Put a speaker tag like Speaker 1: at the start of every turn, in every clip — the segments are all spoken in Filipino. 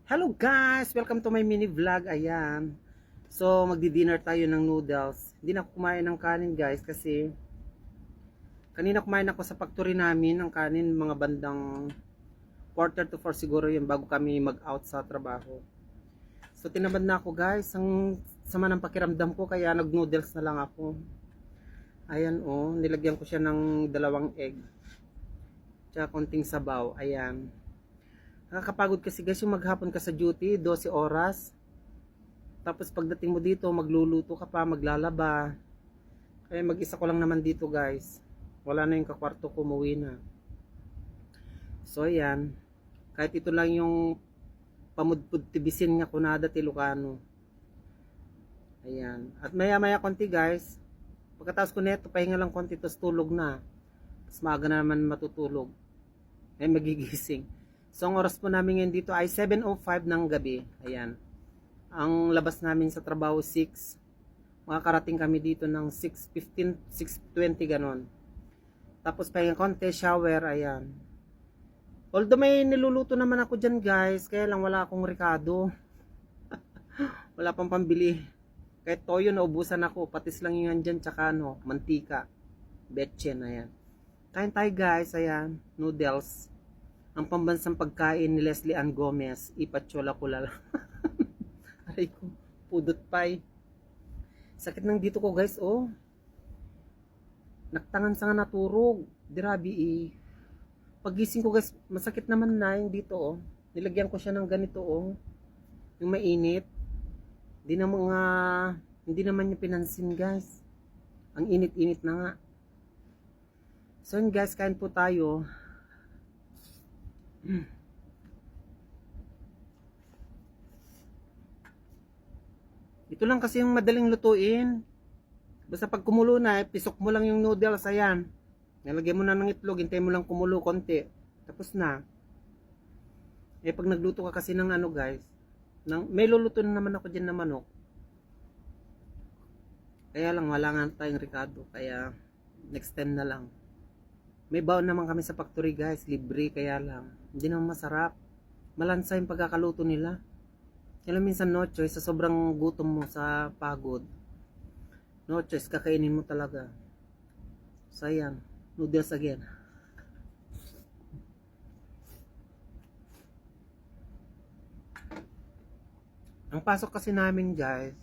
Speaker 1: Hello guys! Welcome to my mini vlog. Ayan. So, magdi-dinner tayo ng noodles. Hindi na ako kumain ng kanin guys kasi kanina kumain ako sa factory namin ng kanin mga bandang quarter to 4 siguro yun bago kami mag-out sa trabaho. So, tinamad na ako guys. Ang sama ng pakiramdam ko kaya nag-noodles na lang ako. Ayan oh, nilagyan ko siya ng 2 egg. Tsaka konting sabaw. Ayan. Nakakapagod kasi guys yung maghapon ka sa duty, 12 oras. Tapos pagdating mo dito, magluluto ka pa, maglalaba. Kaya mag-isa ko lang naman dito guys. Wala na yung kakwarto ko, umuwi na. So ayan, kahit ito lang yung pamudpud tibisin nga kunada ti Lucano. Ayan. At maya maya konti guys. Pagkatapos ko neto, pahinga lang konti, tapos tulog na. Tapos maaga na naman matutulog. Ay magigising. So ang oras po namin ngayon dito ay 7:05 ng gabi. Ayan. Ang labas namin sa trabaho 6. Makakarating kami dito ng 6:15, 6:20 ganon. Tapos pahinga konti, shower, ayan. Although may niluluto naman ako dyan guys, kaya lang wala akong rekado. Wala pang pambili. Kahit toyo naubusan ako, patis lang yun dyan, tsaka ano, mantika. Betchen, ayan. Kain tayo guys, ayan, noodles. Ang pambansang pagkain ni Leslie Ann Gomez, ipatsola ko lang. Aray ko, pudot pie. Sakit ng dito ko guys, oh. Naktangan sa nga naturog. Dirabi eh. Pagising ko guys, masakit naman na yung dito, oh. Nilagyan ko siya ng ganito, oh. Yung mainit. Hindi naman niya pinansin guys. Ang init-init na nga. So yun guys, kain po tayo. Ito lang kasi yung madaling lutuin. Basta pag kumulo na, pisok mo lang yung noodles, ayan. Nalagyan mo na ng itlog, hintay mo lang kumulo konti. Tapos na. Eh pag nagluto ka kasi ng ano guys, may luluto na naman ako dyan na manok. Kaya lang wala nga tayong rekado, kaya next time na lang. May baon naman kami sa factory guys, libre, kaya lang hindi naman masarap. Malansa yung pagkakaluto nila. Kaya minsan no choice, sa sobrang gutom mo sa pagod. No choice, kakainin mo talaga. Sayang, noodles again. Ang pasok kasi namin guys,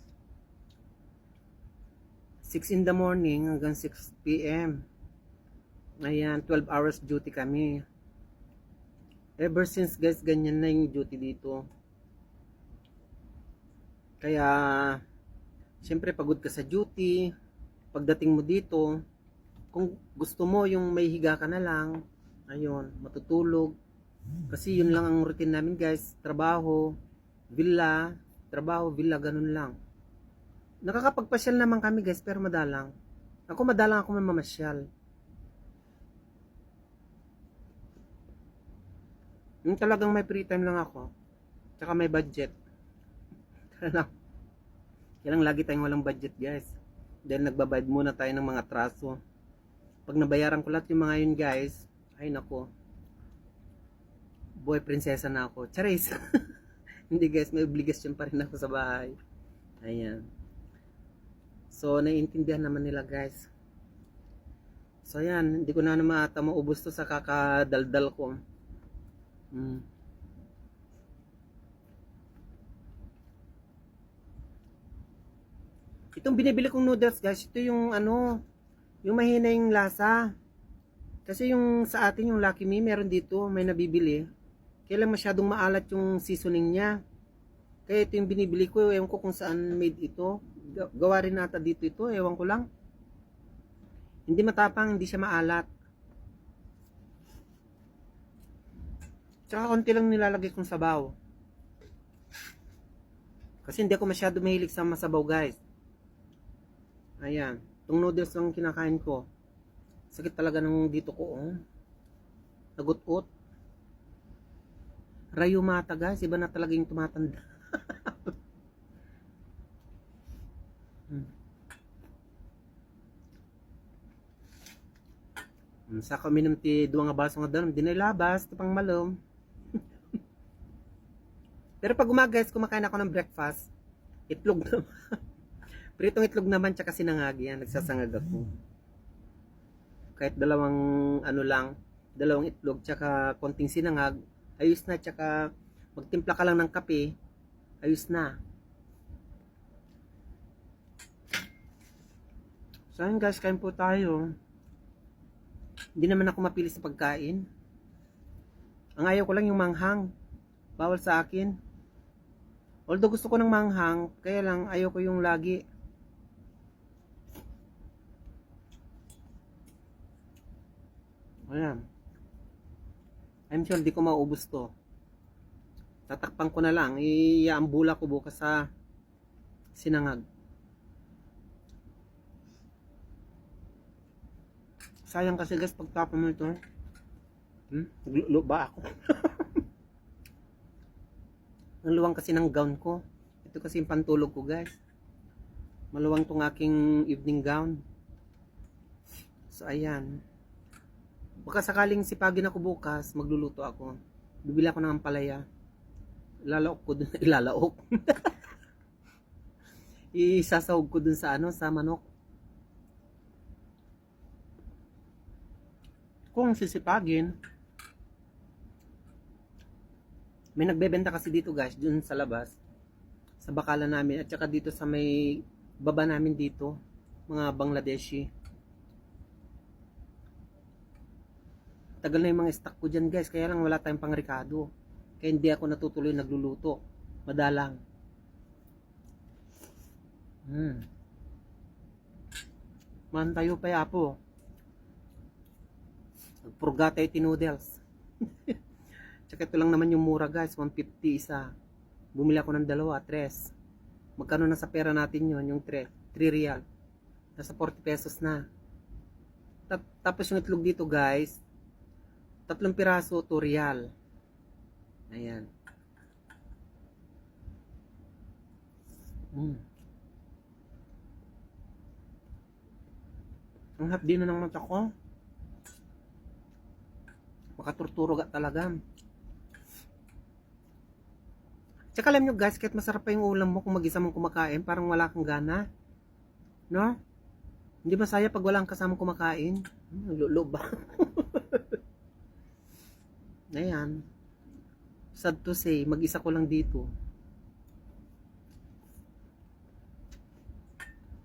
Speaker 1: 6 in the morning hanggang 6 p.m. Ayan, 12 hours duty kami. Ever since guys, ganyan na yung duty dito. Kaya, syempre pagod ka sa duty. Pagdating mo dito, kung gusto mo yung may higa ka na lang, ayun, matutulog. Kasi yun lang ang routine namin guys. Trabaho, villa, ganun lang. Nakakapagpasyal naman kami guys, pero madalang. Madalang ako mamasyal. Yung talagang may free time lang ako. Tsaka may budget. Kaya lang lagi tayong walang budget guys. Dahil nagbabayad muna tayo ng mga traso. Pag nabayaran ko lahat yung mga yun guys, ay nako. Boy, prinsesa na ako. Charis! Hindi guys, may obligasyon pa rin ako sa bahay. Ayan. So, naiintindihan naman nila guys. So, ayan. Hindi ko na naman ata maubos to sa kakadaldal ko. Itong binibili kong noodles guys, ito yung ano, yung mahina yung lasa. Kasi yung sa atin, yung Lucky Me, meron dito, may nabibili. Kaya lang masyadong maalat yung seasoning niya. Kaya ito yung binibili ko, ewan ko kung saan made ito. Gawa rin nata dito ito, ewan ko lang. Hindi matapang, hindi siya maalat. Tsaka konti lang nilalagay kong sabaw. Kasi hindi ako masyado mahilig sa masabaw guys. Ayan, itong noodles lang kinakain ko. Sakit talaga ng dito ko, oh. Nagut-ut. Rayumata guys, iba na talaga yung tumatanda. Sa kami ng ti 2 nga baso nga dalam, di nailabas, tapang malom. Pero pag umaga guys, kumakain ako ng breakfast, itlog naman. Pritong itlog naman, tsaka sinangag yan. Nagsasangag ako. Kahit dalawang ano lang, dalawang itlog, tsaka konting sinangag, ayos na. Tsaka magtimpla ka lang ng kape, ayos na. So ayun guys, kain po tayo. Hindi naman ako mapili sa pagkain. Ang ayaw ko lang yung manghang. Bawal sa akin. Although gusto ko ng manghang, kaya lang ayaw ko yung lagi. Ayan. I'm sure di ko mauubos to. Tatakpan ko na lang. Iaambula ko bukas sa sinangag. Sayang kasi guys, pagtapon mo ito. Naglulo ba ako? Ang luwang kasi ng gown ko. Ito kasi yung pantulog ko guys. Maluwang tong aking evening gown. So ayan. Baka sakaling sipagin ako bukas, magluluto ako. Bibili ako ng ampalaya. Ilalaok ko dun. Ilalaok. Isasahog ko dun sa ano, sa manok. Kung sisipagin, may nagbebenta kasi dito guys, dun sa labas, sa bakalan namin, at saka dito sa may baba namin dito, mga Bangladeshi. Tagal na yung mga stock ko dyan guys, kaya lang wala tayong pangrekado. Kaya hindi ako natutuloy nagluluto. Madalang. Man tayo pa yapo. Purgatay noodles. Tsaka ito lang naman yung mura guys, 150 isa. Bumili ako ng dalawa, 3. Magkano na sa pera natin yon yung 3 real. Nasa 40 pesos na. Tapos yung itlog dito guys, 3 piraso, 2 real. Ayan. Ang hapdi na ng mata ko. Makaturturo ka talaga. Tsaka alam nyo guys, kahit masarap pa yung ulam mo kung mag-isa mong kumakain, parang wala kang gana. No? Hindi masaya pag wala kang kasamang kumakain. Lulo ba? Ayan. Sad to say, mag-isa ko lang dito.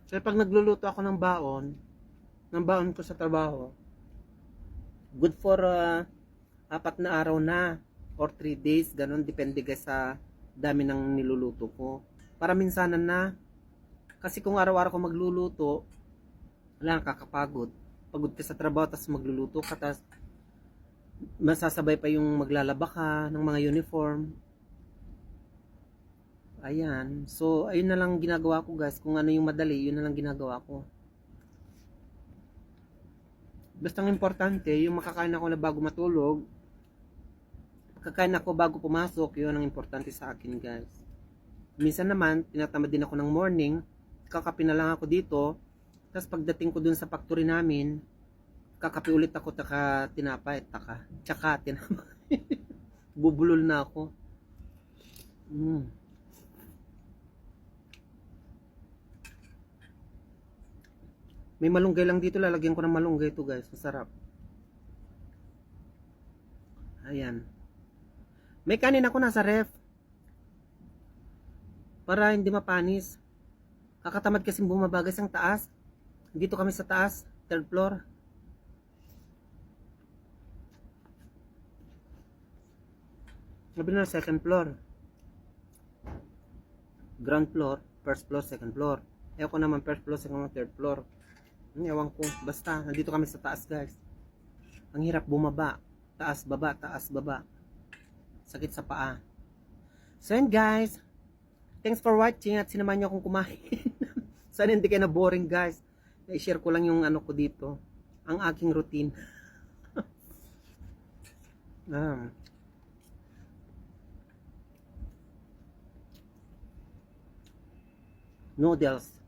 Speaker 1: So pag nagluluto ako ng baon ko sa trabaho, good for 4 na araw na or 3 days, ganun, depende guys sa dami ng niluluto ko. Para minsanan na, kasi kung araw-araw ko magluluto, wala, kakapagod. Pagod ka sa trabaho, tapos magluluto ka, tapos masasabay pa yung maglalaba ka ng mga uniform. Ayan. So, ayun na lang ginagawa ko guys. Kung ano yung madali, yun na lang ginagawa ko. Basta ang importante, yung makakain ako na bago matulog, kakain ako bago pumasok, yun ang importante sa akin guys. Minsan naman, tinatamad din ako ng morning, kakape na lang ako dito, tapos pagdating ko dun sa factory namin, kakape ulit ako, tsaka tinapay, tsaka tinapay. Bubulol na ako. May malunggay lang dito, lalagyan ko ng malunggay ito guys, masarap. Ayan. May kanin ako nasa ref. Para hindi mapanis. Kakatamad kasi bumabagas ang taas. Dito kami sa taas, 3rd floor. Sabi na 2nd floor. Ground floor, 1st floor, 2nd floor. Ewan ko naman 1st floor, 2nd floor, 3rd floor. Ewan ko. Basta, nandito kami sa taas guys. Ang hirap bumaba. Taas, baba, taas, baba. Sakit sa paa. So yun guys. Thanks for watching at sinamahan nyo akong kumain. Sana hindi kayo na boring guys. I-share ko lang yung ano ko dito. Ang aking routine. Noodles.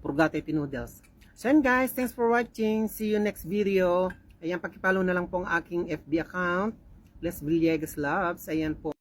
Speaker 1: Purgatay noodles. So yun guys. Thanks for watching. See you next video. Ayan, pakipollow na lang po ang aking FB account. Les Villegas Loves. Ayan po.